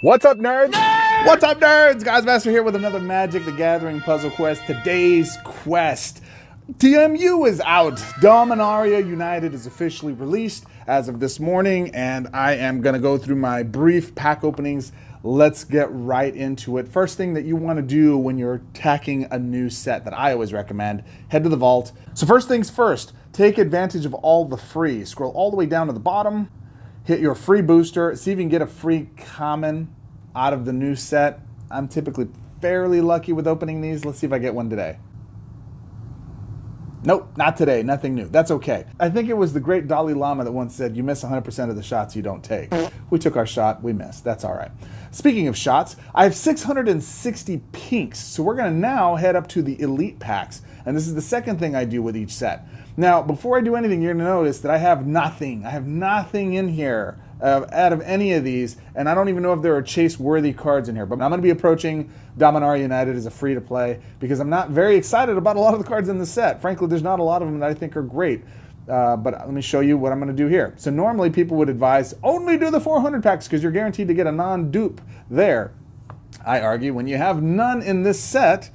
What's up, nerds? What's up, nerds? Goz Master here with another Magic the Gathering puzzle quest. Today's quest. TMU is out. Dominaria United is officially released as of this morning, and I am going to go through my brief pack openings. Let's get right into it. First thing that you want to do when you're attacking a new set that I always recommend, head to the vault. So first things first, take advantage of all the free. Scroll all the way down to the bottom. Hit your free booster, see if you can get a free common out of the new set. I'm typically fairly lucky with opening these. Let's see if I get one today. Nope, not today, nothing new. That's okay. I think it was the great Dalai Lama that once said, you miss 100% of the shots you don't take. We took our shot, we missed, that's all right. Speaking of shots, I have 660 pinks, so we're gonna now head up to the elite packs. And this is the second thing I do with each set. Now, before I do anything, you're gonna notice that I have nothing. I have nothing in here out of any of these, and I don't even know if there are chase-worthy cards in here, but I'm gonna be approaching Dominaria United as a free-to-play because I'm not very excited about a lot of the cards in the set. Frankly, there's not a lot of them that I think are great. But let me show you what I'm going to do here. So normally people would advise only do the 400 packs because you're guaranteed to get a non-dupe there. I argue when you have none in this set,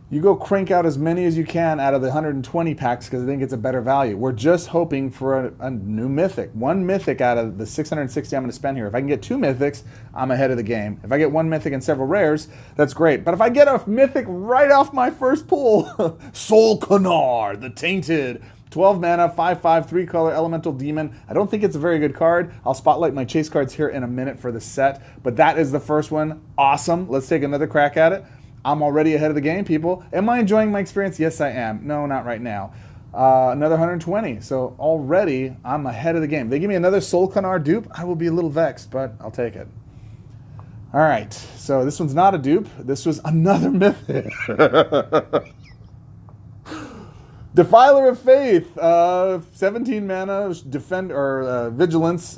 you go crank out as many as you can out of the 120 packs because I think it's a better value. We're just hoping for a new mythic. One mythic out of the 660 I'm going to spend here. If I can get two mythics, I'm ahead of the game. If I get one mythic and several rares, that's great. But if I get a mythic right off my first pull, Soul Canar, the Tainted, 12 mana, 5/5, 3-color elemental demon. I don't think it's a very good card. I'll spotlight my chase cards here in a minute for the set, but that is the first one. Awesome. Let's take another crack at it. I'm already ahead of the game, people. Am I enjoying my experience? Yes, I am. No, not right now. Another 120. So already I'm ahead of the game. They give me another Soul Canar dupe. I will be a little vexed, but I'll take it. All right. So this one's not a dupe. This was another mythic. Defiler of Faith, 17 mana, vigilance,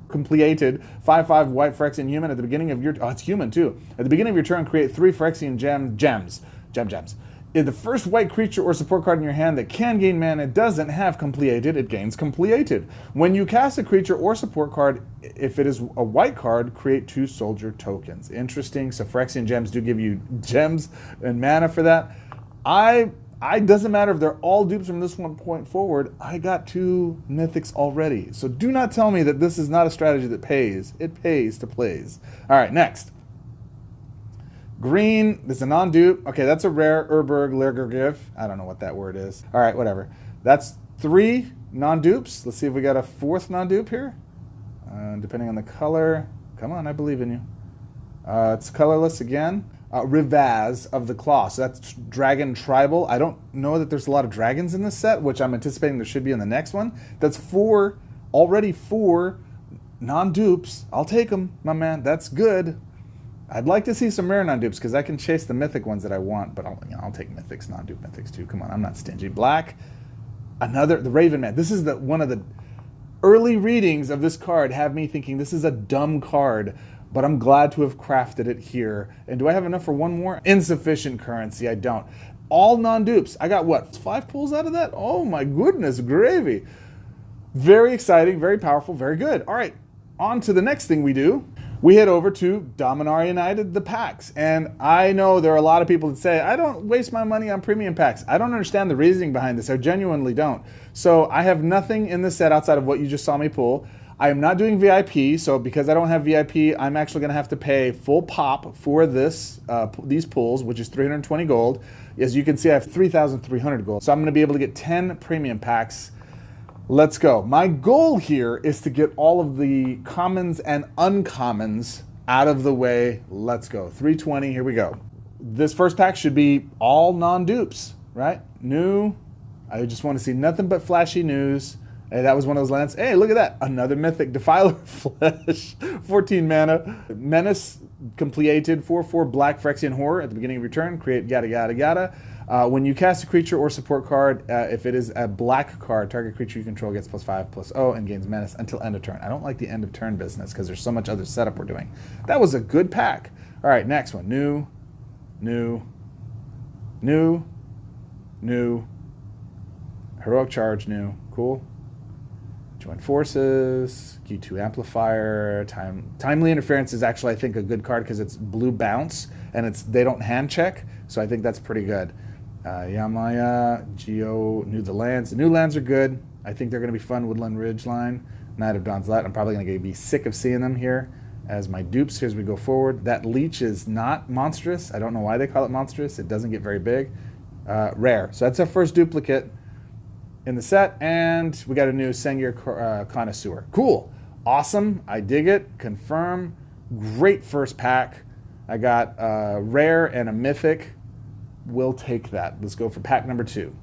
completed, 5/5 white Phyrexian human at the beginning of your, it's human too. At the beginning of your turn, create 3 Phyrexian gems. If the first white creature or support card in your hand that can gain mana doesn't have completed, it gains completed. When you cast a creature or support card, if it is a white card, create 2 soldier tokens. Interesting, so Phyrexian gems do give you gems and mana for that. It doesn't matter if they're all dupes from this one point forward. I got 2 mythics already. So do not tell me that this is not a strategy that pays. It pays to plays. All right, next. Green, this is a non-dupe. Okay, that's a rare Urberg Lergergif. I don't know what that word is. All right, whatever. That's 3 non-dupes. Let's see if we got a 4th non-dupe here. Depending on the color. Come on, I believe in you. It's colorless again. Rivaz of the Claw. So that's Dragon Tribal. I don't know that there's a lot of dragons in this set, which I'm anticipating there should be in the next one. That's 4, already 4 non-dupes. I'll take them, my man. That's good. I'd like to see some rare non-dupes because I can chase the mythic ones that I want, but I'll take mythics, non-dupe mythics too. Come on, I'm not stingy. Black. The Raven Man. This is one of the early readings of this card have me thinking this is a dumb card, but I'm glad to have crafted it here. And do I have enough for one more? Insufficient currency, I don't. All non-dupes. I got what, 5 pulls out of that? Oh my goodness, gravy. Very exciting, very powerful, very good. All right, on to the next thing we do. We head over to Dominaria United, the packs. And I know there are a lot of people that say, I don't waste my money on premium packs. I don't understand the reasoning behind this. I genuinely don't. So I have nothing in this set outside of what you just saw me pull. I am not doing VIP, so because I don't have VIP, I'm actually going to have to pay full pop for these pulls, which is 320 gold. As you can see, I have 3,300 gold. So I'm going to be able to get 10 premium packs. Let's go. My goal here is to get all of the commons and uncommons out of the way. Let's go. 320, here we go. This first pack should be all non-dupes, right? New. I just want to see nothing but flashy news. Hey, that was one of those lands. Hey, look at that. Another mythic. Defiler Flesh. 14 mana. Menace completed. 4/4 black Phyrexian Horror. At the beginning of your turn, create yada yada yada. When you cast a creature or support card, if it is a black card, target creature you control gets +5/+0 and gains menace until end of turn. I don't like the end of turn business because there's so much other setup we're doing. That was a good pack. All right, next one. New. Heroic Charge, new. Cool. Join forces, Q2 amplifier, timely interference is actually, I think, a good card because it's blue bounce and they don't hand check, so I think that's pretty good. Yamaya, Geo, knew the lands. The new lands are good. I think they're going to be fun. Woodland Ridgeline, Knight of Dawn's Light. I'm probably going to be sick of seeing them here as my dupes here as we go forward. That Leech is not monstrous. I don't know why they call it monstrous. It doesn't get very big. Rare. So that's our first duplicate in the set, and we got a new Sengir Connoisseur. Cool. Awesome. I dig it. Confirm. Great first pack. I got a rare and a mythic. We'll take that. Let's go for pack number 2.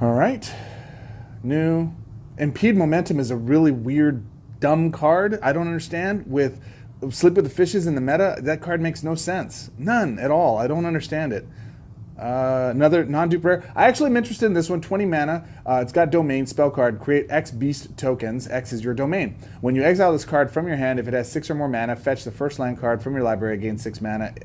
All right. New. Impede Momentum is a really weird, dumb card. I don't understand. With Sleep with the Fishes in the meta, that card makes no sense. None at all. I don't understand it. Another non-dupe rare. I actually am interested in this one. 20 mana. It's got domain spell card. Create X beast tokens. X is your domain. When you exile this card from your hand, if it has 6 or more mana, fetch the first land card from your library. Gain 6 mana.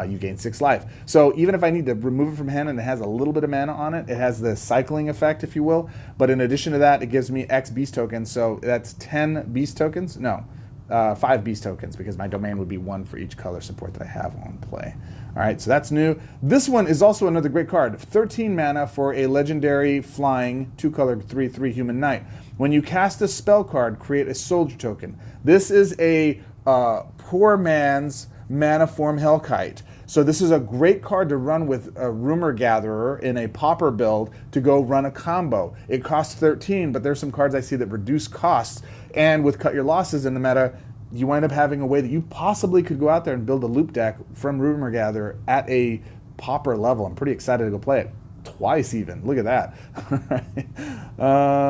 You gain 6 life. So even if I need to remove it from hand and it has a little bit of mana on it, it has the cycling effect, if you will. But in addition to that, it gives me X beast tokens. So that's 10 beast tokens. No. 5 beast tokens, because my domain would be 1 for each color support that I have on play. All right, so that's new. This one is also another great card. 13 mana for a legendary flying 2-color 3/3 human knight. When you cast a spell card, create a soldier token. This is a poor man's mana form Hellkite. So this is a great card to run with a Rumor Gatherer in a Pauper build to go run a combo. It costs 13, but there's some cards I see that reduce costs. And with Cut Your Losses in the meta, you wind up having a way that you possibly could go out there and build a loop deck from Rumor Gatherer at a Pauper level. I'm pretty excited to go play it. Twice even. Look at that.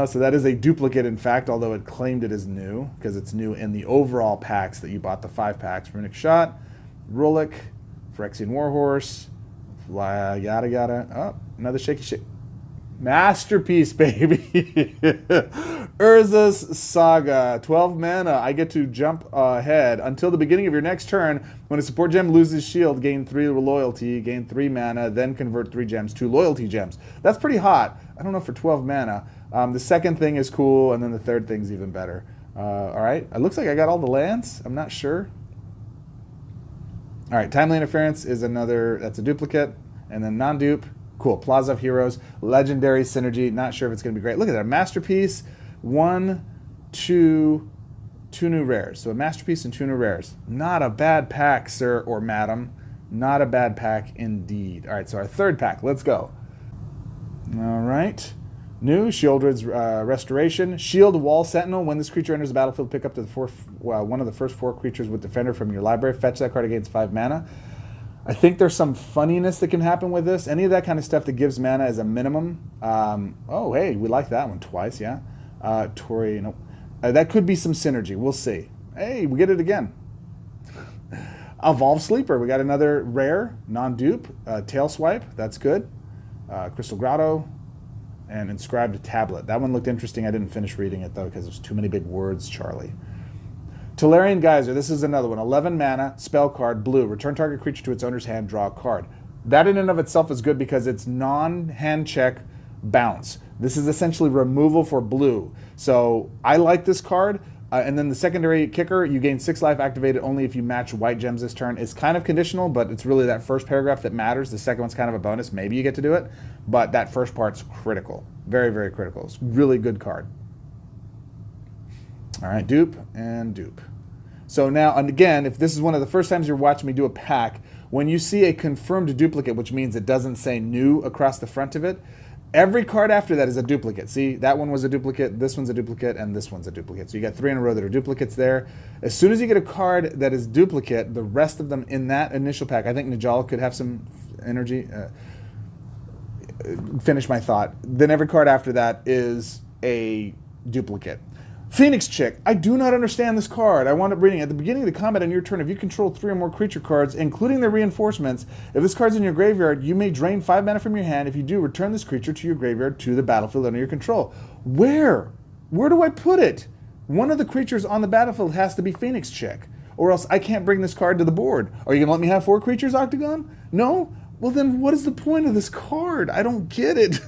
So that is a duplicate, in fact, although it claimed it is new, because it's new in the overall packs that you bought, the 5 packs. Runic Shot, Rolik, Phyrexian Warhorse, yada yada. Oh, another shaky shake. Masterpiece, baby. Urza's Saga. 12 mana. I get to jump ahead until the beginning of your next turn. When a support gem loses shield, gain 3 loyalty, gain 3 mana, then convert 3 gems to loyalty gems. That's pretty hot. I don't know for 12 mana. The second thing is cool, and then the third thing's even better. All right. It looks like I got all the lands. I'm not sure. All right. Timely Interference is another. That's a duplicate. And then non-dupe. Cool. Plaza of Heroes. Legendary Synergy. Not sure if it's going to be great. Look at that. Masterpiece. 1, 2 new rares. So a Masterpiece and 2 new rares. Not a bad pack, sir or madam. Not a bad pack indeed. All right. So our third pack. Let's go. All right. New Shieldred's Restoration. Shield Wall Sentinel. When this creature enters the battlefield, pick up to one of the first 4 creatures with Defender from your library. Fetch that card against 5 mana. I think there's some funniness that can happen with this. Any of that kind of stuff that gives mana as a minimum. Oh, hey, we like that one twice, yeah. Tori, nope. That could be some synergy. We'll see. Hey, we get it again. Evolve Sleeper. We got another rare, non-dupe. Tail Swipe. That's good. Crystal Grotto. And Inscribed Tablet. That one looked interesting. I didn't finish reading it, though, because there's too many big words, Charlie. Tolarian Geyser. This is another one. 11 mana, spell card, blue. Return target creature to its owner's hand, draw a card. That in and of itself is good because it's non-hand check bounce. This is essentially removal for blue. So I like this card. And then the secondary kicker, you gain 6 life activated only if you match white gems this turn. It's kind of conditional, but it's really that first paragraph that matters. The second one's kind of a bonus. Maybe you get to do it. But that first part's critical. Very, very critical. It's a really good card. All right, dupe and dupe. So now, and again, if this is one of the first times you're watching me do a pack, when you see a confirmed duplicate, which means it doesn't say new across the front of it, every card after that is a duplicate. See, that one was a duplicate, this one's a duplicate, and this one's a duplicate. So you got 3 in a row that are duplicates there. As soon as you get a card that is duplicate, the rest of them in that initial pack, I think Najal could have some energy. Finish my thought. Then every card after that is a duplicate. Phoenix Chick. I do not understand this card. I wound up reading at the beginning of the combat on your turn. If you control 3 or more creature cards, including their reinforcements, if this card's in your graveyard, you may drain 5 mana from your hand. If you do, return this creature to your graveyard to the battlefield under your control. Where? Where do I put it? One of the creatures on the battlefield has to be Phoenix Chick, or else I can't bring this card to the board. Are you going to let me have 4 creatures, Oktagon? No? Well, then what is the point of this card? I don't get it.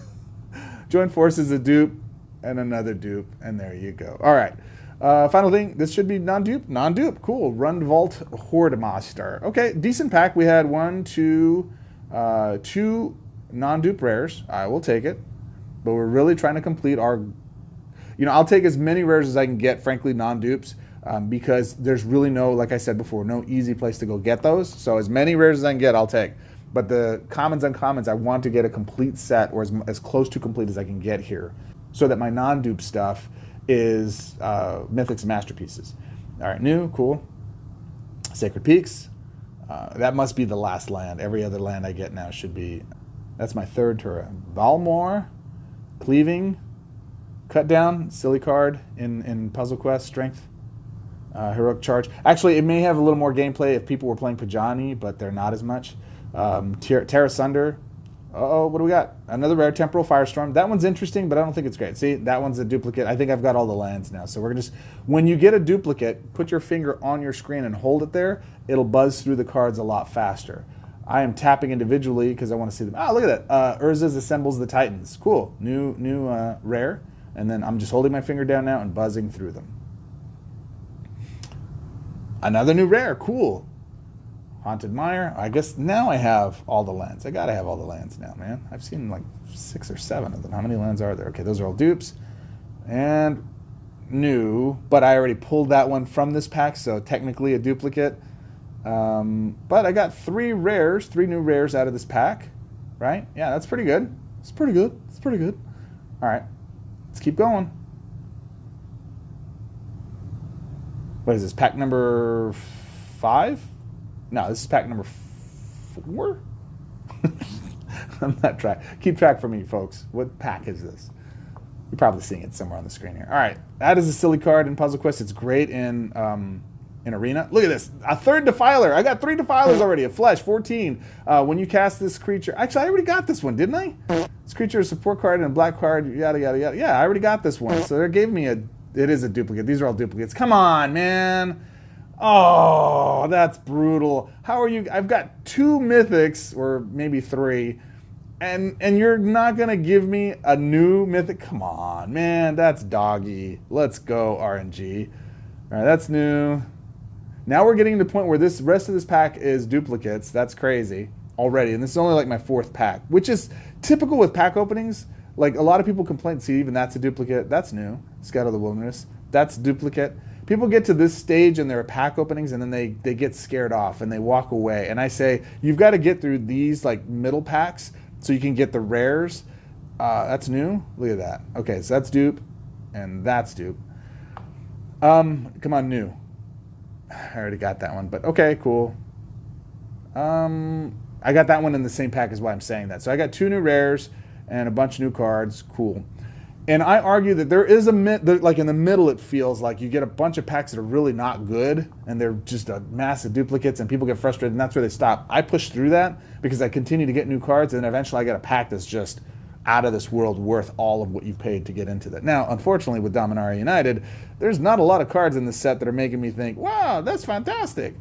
Join forces, a dupe. and another dupe, and there you go. All right. Final thing, this should be non-dupe. Non-dupe, cool. Rundvault Horde Master. Okay, decent pack. We had two non-dupe rares. I will take it. But we're really trying to complete our... I'll take as many rares as I can get, frankly, non-dupes, because there's really no, like I said before, no easy place to go get those. So as many rares as I can get, I'll take. But the commons and uncommons, I want to get a complete set, or as close to complete as I can get here, so that my non-dupe stuff is Mythics and Masterpieces. All right, new, cool. Sacred Peaks. That must be the last land. Every other land I get now should be... That's my third turret. Valmor, Cleaving, Cut Down, silly card in Puzzle Quest, Strength, Heroic Charge. Actually, it may have a little more gameplay if people were playing Pajani, but they're not as much. Terra Sunder. Uh-oh, what do we got? Another rare, Temporal Firestorm. That one's interesting, but I don't think it's great. See, that one's a duplicate. I think I've got all the lands now. So we're just, when you get a duplicate, put your finger on your screen and hold it there. It'll buzz through the cards a lot faster. I am tapping individually because I want to see them. Oh, look at that. Urza's Assembles the Titans. Cool. New rare. And then I'm just holding my finger down now and buzzing through them. Another new rare. Cool. Haunted Mire. I guess now I have all the lands. I gotta have all the lands now, man. I've seen like 6 or 7 of them. How many lands are there? Okay, those are all dupes. And new, but I already pulled that one from this pack, so technically a duplicate. But I got 3 new rares out of this pack, right? Yeah, that's pretty good. It's pretty good. It's pretty good. All right, let's keep going. What is this, pack number 5? No, this is pack number 4? I'm not trying. Keep track for me, folks. What pack is this? You're probably seeing it somewhere on the screen here. All right, that is a silly card in Puzzle Quest. It's great in Arena. Look at this. A 3rd Defiler. I got 3 Defilers already. A Flesh, 14. When you cast this creature... Actually, I already got this one, didn't I? This creature is a support card and a black card, yada, yada, yada. Yeah, I already got this one. So they gave me a... It is a duplicate. These are all duplicates. Come on, man. Oh, that's brutal. How are you? I've got 2 mythics, or maybe 3, and you're not going to give me a new mythic? Come on, man. That's doggy. Let's go, RNG. All right, that's new. Now we're getting to the point where this rest of this pack is duplicates. That's crazy already. And this is only like my 4th pack, which is typical with pack openings. Like a lot of people complain, see, even that's a duplicate. That's new. Scout of the Wilderness. That's duplicate. People get to this stage in their pack openings and then they get scared off and they walk away. And I say, you've got to get through these like middle packs so you can get the rares. That's new. Look at that. Okay, so that's dupe and that's dupe. Come on, new. I already got that one, but okay, cool. I got that one in the same pack is why I'm saying that. So I got 2 new rares and a bunch of new cards. Cool. And I argue that there is like in the middle, it feels like you get a bunch of packs that are really not good and they're just a massive duplicates and people get frustrated and that's where they stop. I push through that because I continue to get new cards and then eventually I get a pack that's just out of this world worth all of what you paid to get into that. Now, unfortunately with Dominaria United, there's not a lot of cards in this set that are making me think, wow, that's fantastic.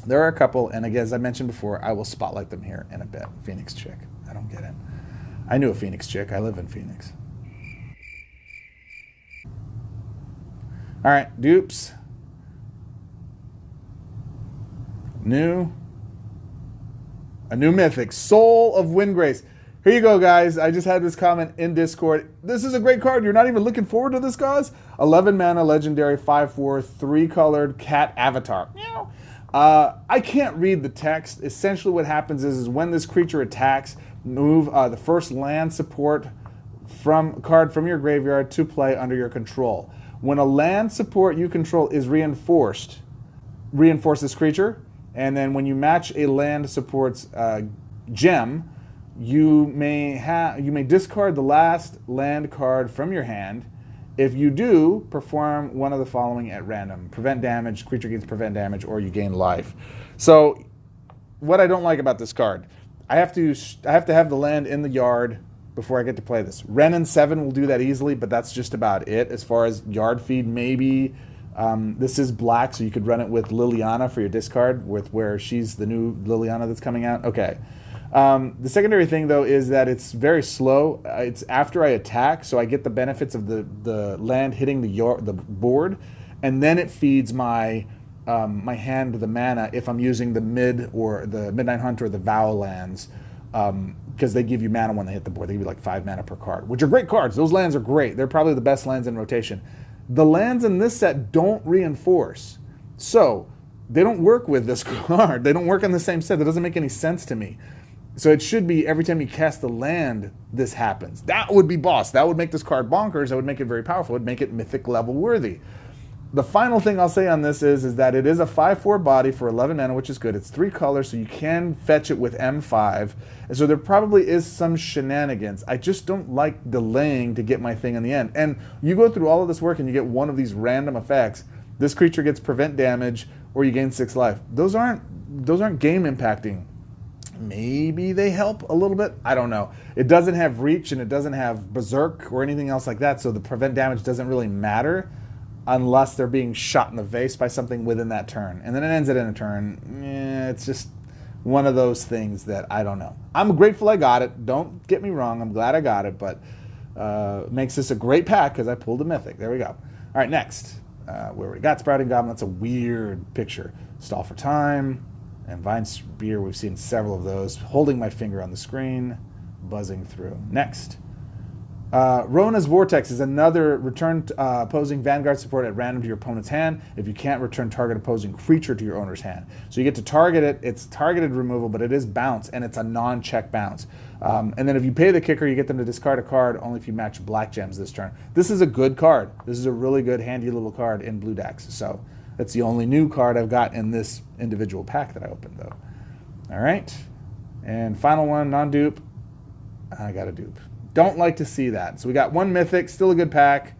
There are a couple, and again, as I mentioned before, I will spotlight them here in a bit. Phoenix Chick. I don't get it. I knew a Phoenix Chick. I live in Phoenix. All right, dupes. A new mythic, Soul of Windgrace. Here you go, guys. I just had this comment in Discord. This is a great card. You're not even looking forward to this, guys? 11 mana, legendary, 5/4, 3-colored cat avatar. Meow. I can't read the text. Essentially what happens is when this creature attacks, move the first land support card from your graveyard to play under your control. When a land support you control is reinforce this creature, and then when you match a land support's gem, you may discard the last land card from your hand. If you do, perform one of the following at random. Prevent damage, creature gains prevent damage, or you gain life. So what I don't like about this card, I have to have the land in the yard before I get to play this. Ren and 7 will do that easily, but that's just about it. As far as yard feed, maybe this is black, so you could run it with Liliana for your discard, where she's the new Liliana that's coming out. Okay. The secondary thing, though, is that it's very slow. It's after I attack, so I get the benefits of the land hitting the board, and then it feeds my my hand the mana if I'm using the Midnight Hunt or the Vow lands, because they give you mana when they hit the board. They give you like 5 mana per card, which are great cards. Those lands are great. They're probably the best lands in rotation. The lands in this set don't reinforce, so they don't work with this card. They don't work in the same set. That doesn't make any sense to me. So it should be every time you cast the land, this happens. That would be boss. That would make this card bonkers. That would make it very powerful. It would make it mythic level worthy. The final thing I'll say on this is that it is a 5/4 body for 11 mana, which is good. It's 3 colors, so you can fetch it with M5. And so there probably is some shenanigans. I just don't like delaying to get my thing in the end. And you go through all of this work and you get one of these random effects. This creature gets prevent damage, or you gain 6 life. Those aren't game impacting. Maybe they help a little bit. I don't know. It doesn't have reach and it doesn't have berserk or anything else like that, so the prevent damage doesn't really matter unless they're being shot in the face by something within that turn. And then it ends it in a turn. It's just one of those things that I don't know. I'm grateful I got it. Don't get me wrong. I'm glad I got it, but makes this a great pack because I pulled a mythic. There we go. All right, next. We already got Sprouting Goblin. That's a weird picture. Stall for Time. And Vine Spear, we've seen several of those. Holding my finger on the screen, buzzing through. Next. Rona's Vortex is another return opposing Vanguard support at random to your opponent's hand. If you can't, return target opposing creature to your owner's hand. So you get to target it. It's targeted removal, but it is bounce, and it's a non-check bounce. And then if you pay the kicker, you get them to discard a card only if you match black gems this turn. This is a good card. This is a really good, handy little card in blue decks. So that's the only new card I've got in this individual pack that I opened, though. All right. And final one, non-dupe. I got a dupe. Don't like to see that. So we got one mythic, still a good pack.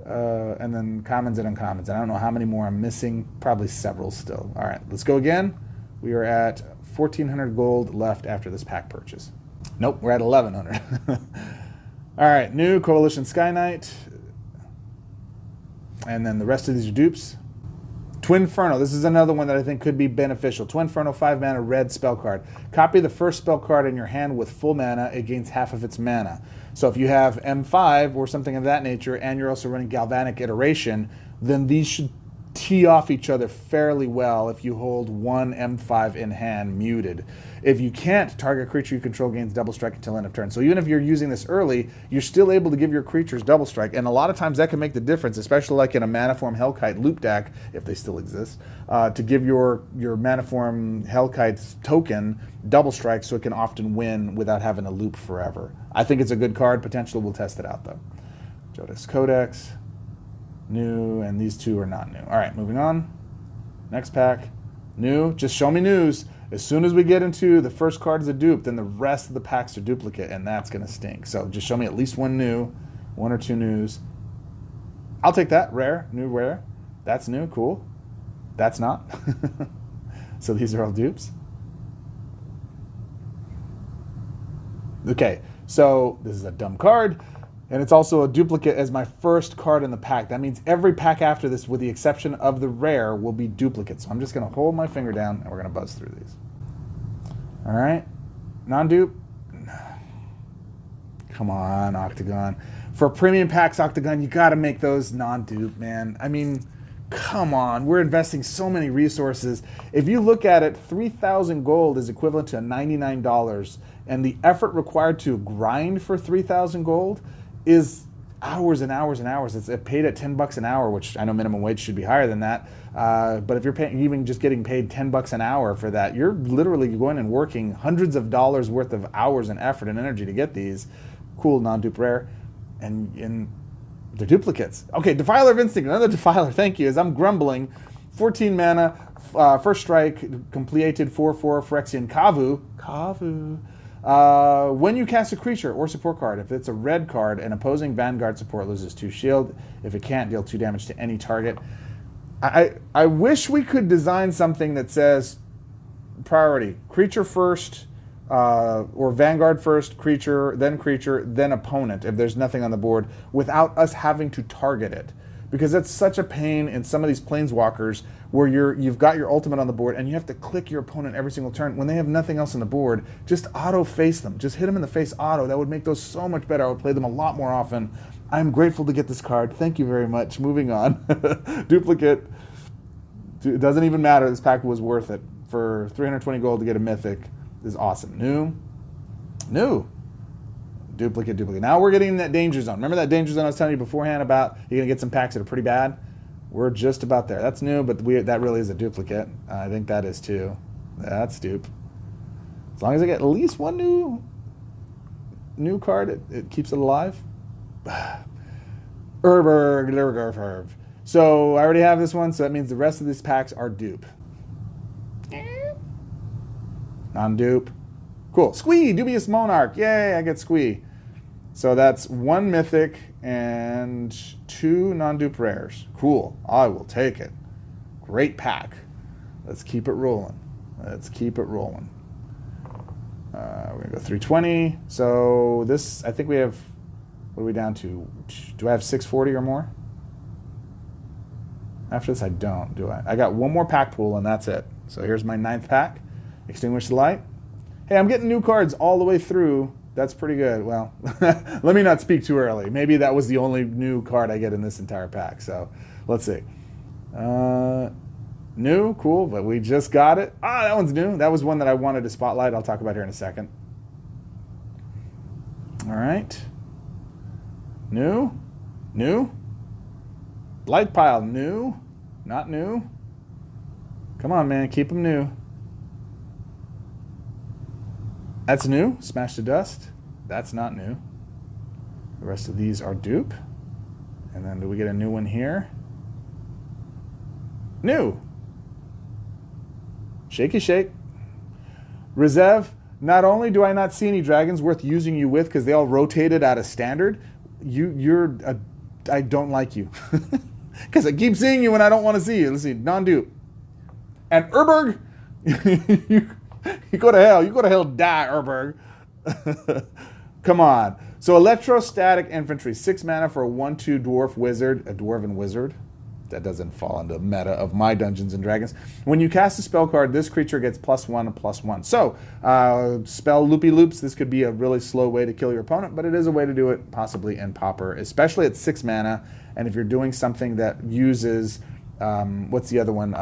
And then commons and uncommons. I don't know how many more I'm missing. Probably several still. All right, let's go again. We are at 1,400 gold left after this pack purchase. Nope, we're at 1,100. All right, new Coalition Sky Knight. And then the rest of these are dupes. Twinferno, this is another one that I think could be beneficial. Twinferno, 5 mana, red spell card. Copy the first spell card in your hand with full mana. It gains half of its mana. So if you have M5 or something of that nature, and you're also running Galvanic Iteration, then these should tee off each other fairly well if you hold one M5 in hand muted. If you can't, target creature you control gains double strike until end of turn. So even if you're using this early, you're still able to give your creatures double strike, and a lot of times that can make the difference, especially like in a Manaform Hellkite loop deck, if they still exist, to give your Manaform Hellkite token double strike so it can often win without having to loop forever. I think it's a good card. Potential, we'll test it out though. Jodas Codex. New, and these two are not new. All right, moving on. Next pack. New, just show me news. As soon as we get into the first card is a dupe, then the rest of the packs are duplicate, and that's going to stink. So just show me at least one new, 1 or 2 news. I'll take that. Rare, new rare. That's new, cool. That's not. So these are all dupes. Okay, so this is a dumb card. And it's also a duplicate as my first card in the pack. That means every pack after this, with the exception of the rare, will be duplicates. So I'm just going to hold my finger down, and we're going to buzz through these. All right. Non-dupe. Come on, Oktagon. For premium packs, Oktagon, you got to make those non-dupe, man. I mean, come on. We're investing so many resources. If you look at it, 3,000 gold is equivalent to $99. And the effort required to grind for 3,000 gold is hours and hours and hours. It's paid at $10 an hour, which I know minimum wage should be higher than that. But if you're paying, even just getting paid $10 an hour for that, you're literally going and working hundreds of dollars worth of hours and effort and energy to get these cool non-dupe rare, and they're duplicates. Okay, Defiler of Instinct, another Defiler. Thank you. As I'm grumbling, 14 mana, first strike, completed 4/4 Phyrexian Kavu. When you cast a creature or support card, if it's a red card, an opposing Vanguard support loses 2 shield. If it can't, deal 2 damage to any target. I wish we could design something that says priority, creature first, or Vanguard first, creature, then opponent, if there's nothing on the board, without us having to target it. because that's such a pain in some of these planeswalkers where you've got your ultimate on the board and you have to click your opponent every single turn when they have nothing else on the board. Just auto face them. Just hit them in the face auto. That would make those so much better. I would play them a lot more often. I'm grateful to get this card. Thank you very much. Moving on. Duplicate. It doesn't even matter. This pack was worth it. For 320 gold to get a mythic is awesome. New. Duplicate. Now we're getting in that danger zone. Remember that danger zone I was telling you beforehand about? You're going to get some packs that are pretty bad? We're just about there. That's new, but that really is a duplicate. I think that is too. That's dupe. As long as I get at least one new card, it keeps it alive. Urberg. So I already have this one, so that means the rest of these packs are dupe. Non-dupe. Cool. Squee! Dubious Monarch. Yay, I get Squee. So that's 1 mythic and 2 non-dupe rares. Cool. I will take it. Great pack. Let's keep it rolling. We're going to go 320. So this, I think we have, what are we down to? Do I have 640 or more? After this, I don't, do I? I got one more pack pool, and that's it. So here's my 9th pack. Extinguish the light. Hey, I'm getting new cards all the way through. That's pretty good. Well, let me not speak too early. Maybe that was the only new card I get in this entire pack. So let's see. New, cool, but we just got it. Ah, that one's new. That was one that I wanted to spotlight. I'll talk about here in a second. All right. New. Light pile, new. Not new. Come on, man, keep them new. That's new. Smash to dust. That's not new. The rest of these are dupe. And then do we get a new one here? New. Shaky shake. Reserve. Not only do I not see any dragons worth using you with because they all rotated out of standard, I don't like you. Because I keep seeing you when I don't want to see you. Let's see. Non-dupe. And Urberg. You go to hell. You go to hell, die, Urberg. Come on. So electrostatic infantry, 6 mana for a 1/2 dwarf wizard, a dwarven wizard. That doesn't fall into meta of my Dungeons and Dragons. When you cast a spell card, this creature gets +1/+1. So spell loopy loops. This could be a really slow way to kill your opponent, but it is a way to do it possibly in Pauper, especially at 6 mana. And if you're doing something that uses what's the other one?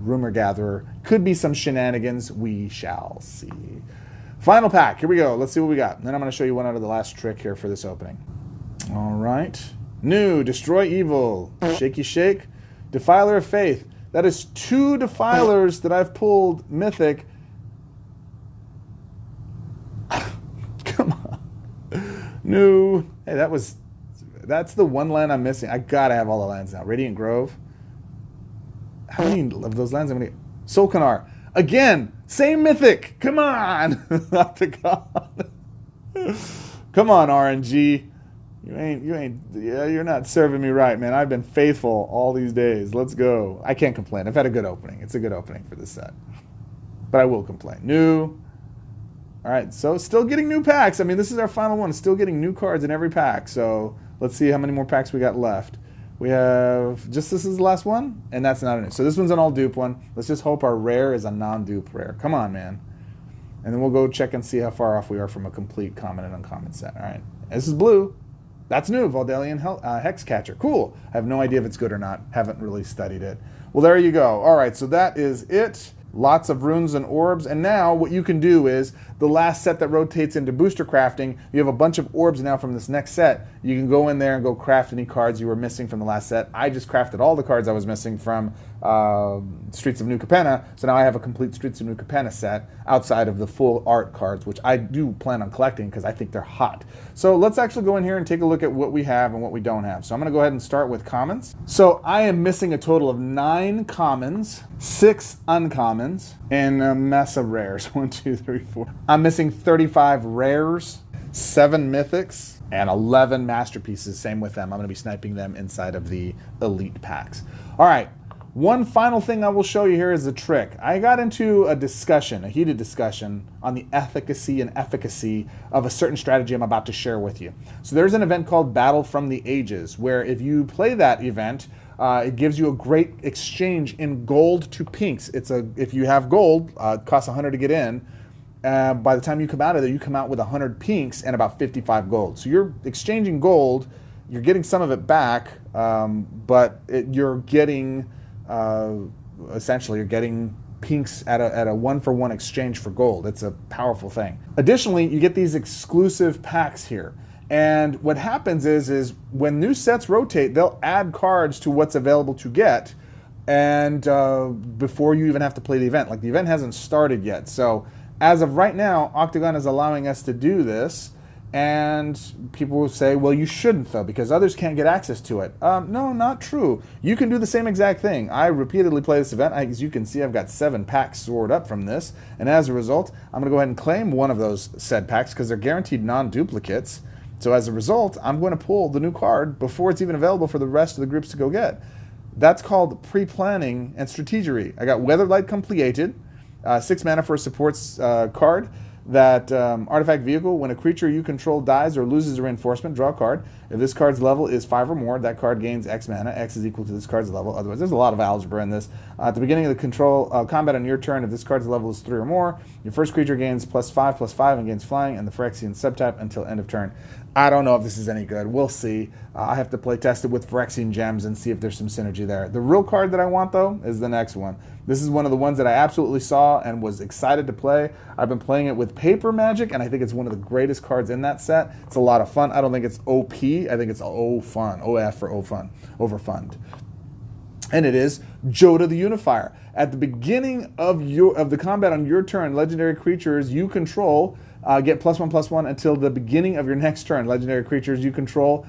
Rumor Gatherer. Could be some shenanigans. We shall see. Final pack. Here we go. Let's see what we got. Then I'm going to show you one out of the last trick here for this opening. All right. New. Destroy Evil. Shaky Shake. Defiler of Faith. That is 2 Defilers that I've pulled mythic. Come on. New. Hey, that's the one land I'm missing. I got to have all the lands now. Radiant Grove. How many of those lands am I going to get? Solkanar. Again, same mythic. Come on. Oktagon. Come on, RNG. You're not serving me right, man. I've been faithful all these days. Let's go. I can't complain. I've had a good opening. It's a good opening for this set. But I will complain. New. All right, so still getting new packs. I mean, this is our final one. Still getting new cards in every pack. So let's see how many more packs we got left. We have, this is the last one, and that's not a new. So this one's an all dupe one. Let's just hope our rare is a non-dupe rare. Come on, man. And then we'll go check and see how far off we are from a complete common and uncommon set. All right. This is blue. That's new, Valdelian Hexcatcher. Cool. I have no idea if it's good or not. Haven't really studied it. Well, there you go. All right, so that is it. Lots of runes and orbs. And now what you can do is the last set that rotates into booster crafting, you have a bunch of orbs now from this next set. You can go in there and go craft any cards you were missing from the last set. I just crafted all the cards I was missing from Streets of New Capenna. So now I have a complete Streets of New Capenna set outside of the full art cards, which I do plan on collecting because I think they're hot. So let's actually go in here and take a look at what we have and what we don't have. So I'm going to go ahead and start with commons. So I am missing a total of 9 commons, 6 uncommons, and a mess of rares. 1, 2, 3, 4. I'm missing 35 rares, 7 mythics, and 11 masterpieces. Same with them. I'm going to be sniping them inside of the elite packs. All right. One final thing I will show you here is a trick. I got into a discussion, a heated discussion, on the efficacy and efficacy of a certain strategy I'm about to share with you. So there's an event called Battle from the Ages, where if you play that event, it gives you a great exchange in gold to pinks. If you have gold, it costs 100 to get in. By the time you come out of there, you come out with 100 pinks and about 55 gold. So you're exchanging gold, you're getting some of it back, but you're getting, essentially, you're getting pinks at a one-for-one exchange for gold. It's a powerful thing. Additionally, you get these exclusive packs here. And what happens is when new sets rotate, they'll add cards to what's available to get, and before you even have to play the event. Like, the event hasn't started yet. So as of right now, Oktagon is allowing us to do this, and people will say, well, you shouldn't, though, because others can't get access to it. No, not true. You can do the same exact thing. I repeatedly play this event. As you can see, I've got 7 packs stored up from this, and as a result, I'm going to go ahead and claim one of those said packs because they're guaranteed non-duplicates. So as a result, I'm going to pull the new card before it's even available for the rest of the groups to go get. That's called pre-planning and strategery. I got Weatherlight Compleated, 6 mana for a supports card. That artifact vehicle, when a creature you control dies or loses a reinforcement, draw a card. If this card's level is 5 or more, that card gains X mana. X is equal to this card's level. Otherwise, there's a lot of algebra in this. At the beginning of the control combat on your turn, if this card's level is 3 or more, your first creature gains +5/+5 and gains flying and the Phyrexian subtype until end of turn. I don't know if this is any good. We'll see. I have to play test it with Phyrexian gems and see if there's some synergy there. The real card that I want, though, is the next one. This is one of the ones that I absolutely saw and was excited to play. I've been playing it with Paper Magic, and I think it's one of the greatest cards in that set. It's a lot of fun. I don't think it's OP. I think it's O-Fun. OF for O-Fun. Overfund. And it is Joda the Unifier. At the beginning of the combat on your turn, legendary creatures you control get +1/+1 until the beginning of your next turn. Legendary creatures you control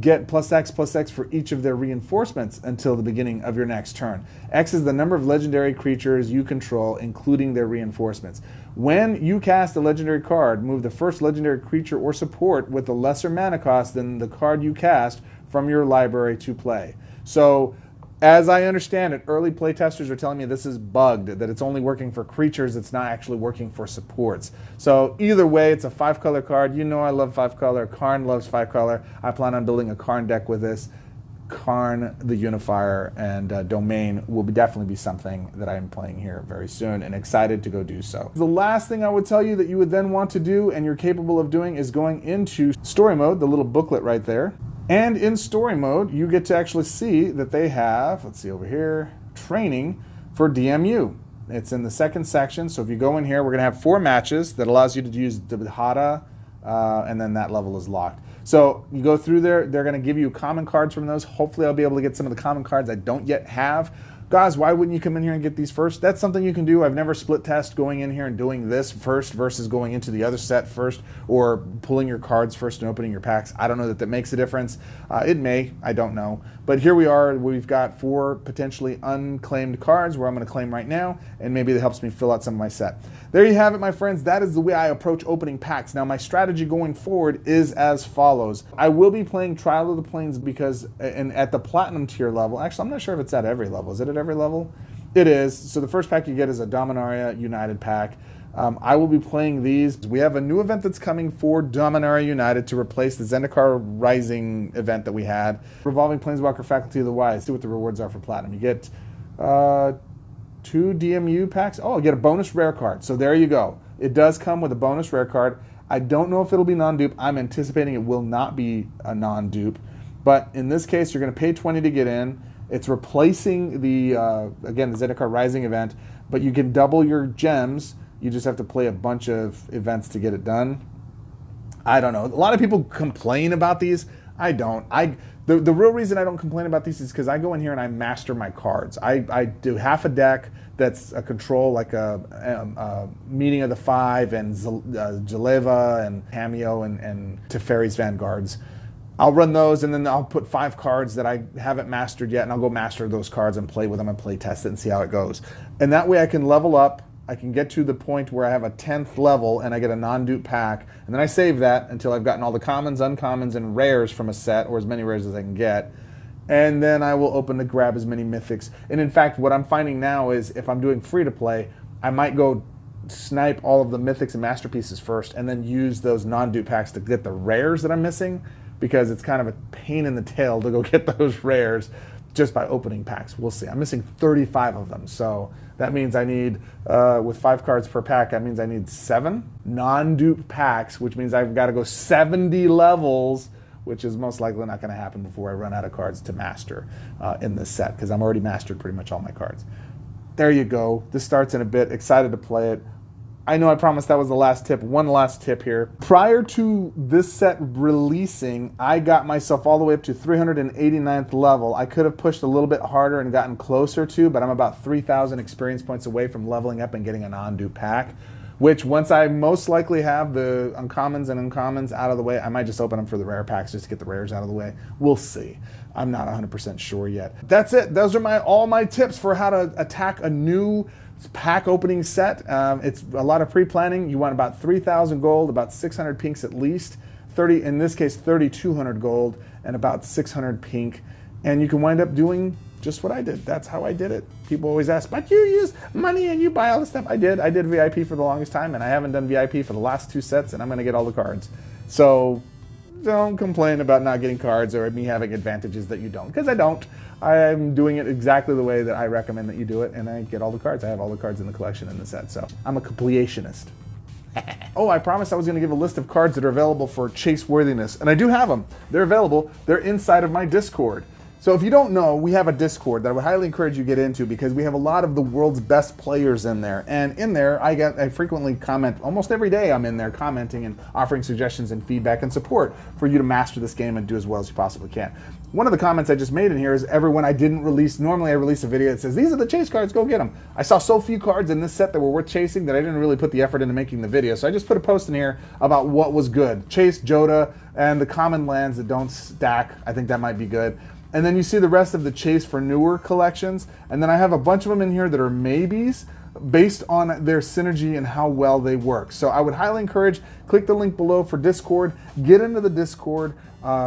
get +X/+X for each of their reinforcements until the beginning of your next turn. X is the number of legendary creatures you control, including their reinforcements. When you cast a legendary card, move the first legendary creature or support with a lesser mana cost than the card you cast from your library to play. So, as I understand it, early playtesters are telling me this is bugged, that it's only working for creatures, it's not actually working for supports. So either way, it's a 5-color card. You know I love 5-color. Karn loves 5-color. I plan on building a Karn deck with this. Karn the Unifier and Domain will definitely be something that I'm playing here very soon and excited to go do so. The last thing I would tell you that you would then want to do and you're capable of doing is going into story mode, the little booklet right there. And in story mode, you get to actually see that they have, let's see over here, training for DMU. It's in the second section, so if you go in here, we're going to have 4 matches that allows you to use Dibhata, and then that level is locked. So you go through there, they're going to give you common cards from those. Hopefully I'll be able to get some of the common cards I don't yet have. Guys, why wouldn't you come in here and get these first? That's something you can do. I've never split test going in here and doing this first versus going into the other set first, or pulling your cards first and opening your packs. I don't know that makes a difference. It may, I don't know. But here we are, we've got 4 potentially unclaimed cards where I'm going to claim right now, and maybe that helps me fill out some of my set. There you have it, my friends. That is the way I approach opening packs. Now, my strategy going forward is as follows. I will be playing Trial of the Plains because, and at the Platinum tier level, actually, I'm not sure if it's at every level. Is it at every level? It is. So the first pack you get is a Dominaria United pack. I will be playing these. We have a new event that's coming for Dominaria United to replace the Zendikar Rising event that we had. Revolving Planeswalker Faculty of the Wise. See what the rewards are for Platinum. You get 2 DMU packs. Oh, you get a bonus rare card. So there you go. It does come with a bonus rare card. I don't know if it'll be non-dupe. I'm anticipating it will not be a non-dupe. But in this case, you're going to pay 20 to get in. It's replacing the, again, the Zendikar Rising event, but you can double your gems. You just have to play a bunch of events to get it done. I don't know. A lot of people complain about these. I don't. The real reason I don't complain about these is because I go in here and I master my cards. I do half a deck that's a control, like a Meeting of the Five and Jaleva and Cameo and Teferi's Vanguards. I'll run those, and then I'll put 5 cards that I haven't mastered yet, and I'll go master those cards and play with them and play test it and see how it goes. And that way I can level up. I can get to the point where I have a 10th level and I get a non-dupe pack, and then I save that until I've gotten all the commons, uncommons, and rares from a set, or as many rares as I can get. and then I will open to grab as many mythics. And in fact, what I'm finding now is if I'm doing free to play, I might go snipe all of the mythics and masterpieces first and then use those non-dupe packs to get the rares that I'm missing, because it's kind of a pain in the tail to go get those rares just by opening packs. We'll see. I'm missing 35 of them, so that means I need, with 5 cards per pack, that means I need 7 non-dupe packs, which means I've got to go 70 levels, which is most likely not going to happen before I run out of cards to master in this set, because I'm already mastered pretty much all my cards. There you go. This starts in a bit. Excited to play it. I know I promised that was the last tip. One last tip here. Prior to this set releasing, I got myself all the way up to 389th level. I could have pushed a little bit harder and gotten closer to, but I'm about 3,000 experience points away from leveling up and getting a non-dupe pack, which once I most likely have the uncommons and uncommons out of the way, I might just open them for the rare packs just to get the rares out of the way. We'll see. I'm not 100% sure yet. That's it. Those are all my tips for how to attack a new pack opening set. It's a lot of pre-planning. You want about 3,000 gold, about 600 pinks at least, 30, in this case 3,200 gold and about 600 pink, and you can wind up doing just what I did. That's how I did it. People always ask, but you use money and you buy all this stuff. I did VIP for the longest time, and I haven't done VIP for the last 2 sets, and I'm going to get all the cards. So don't complain about not getting cards or me having advantages that you don't, because I don't. I'm doing it exactly the way that I recommend that you do it, and I get all the cards. I have all the cards in the collection in the set, so I'm a completionist. Oh, I promised I was going to give a list of cards that are available for chase worthiness, and I do have them. They're available. They're inside of my Discord. So if you don't know, we have a Discord that I would highly encourage you to get into, because we have a lot of the world's best players in there. And in there, I frequently comment, almost every day I'm in there commenting and offering suggestions and feedback and support for you to master this game and do as well as you possibly can. One of the comments I just made in here is everyone I didn't release. Normally I release a video that says, these are the chase cards, go get them. I saw so few cards in this set that were worth chasing that I didn't really put the effort into making the video. So I just put a post in here about what was good. Chase, Joda, and the common lands that don't stack. I think that might be good. And then you see the rest of the chase for newer collections. And then I have a bunch of them in here that are maybes based on their synergy and how well they work. So I would highly encourage, click the link below for Discord, get into the Discord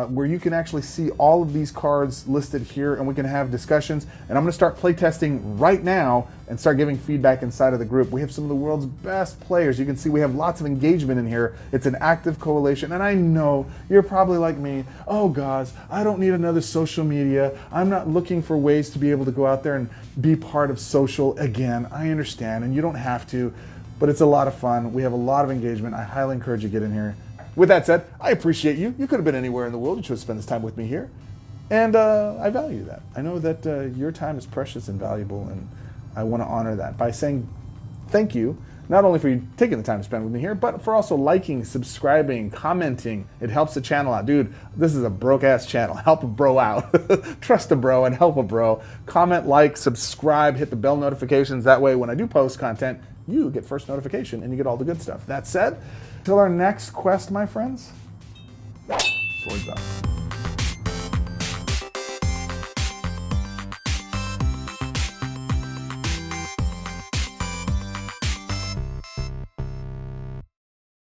where you can actually see all of these cards listed here, and we can have discussions. And I'm going to start playtesting right now and start giving feedback inside of the group. We have some of the world's best players. You can see we have lots of engagement in here. It's an active coalition, and I know you're probably like me. Oh, Goz, I don't need another social media. I'm not looking for ways to be able to go out there and be part of social again. I understand, and you don't have to, but it's a lot of fun. We have a lot of engagement. I highly encourage you to get in here. With that said, I appreciate you. You could have been anywhere in the world. You chose to spend this time with me here, and I value that. I know that your time is precious and valuable, and I want to honor that by saying thank you, not only for you taking the time to spend with me here, but for also liking, subscribing, commenting. It helps the channel out. Dude, this is a broke-ass channel. Help a bro out. Trust a bro and help a bro. Comment, like, subscribe, hit the bell notifications. That way, when I do post content, you get first notification and you get all the good stuff. That said, till our next quest, my friends, swords up.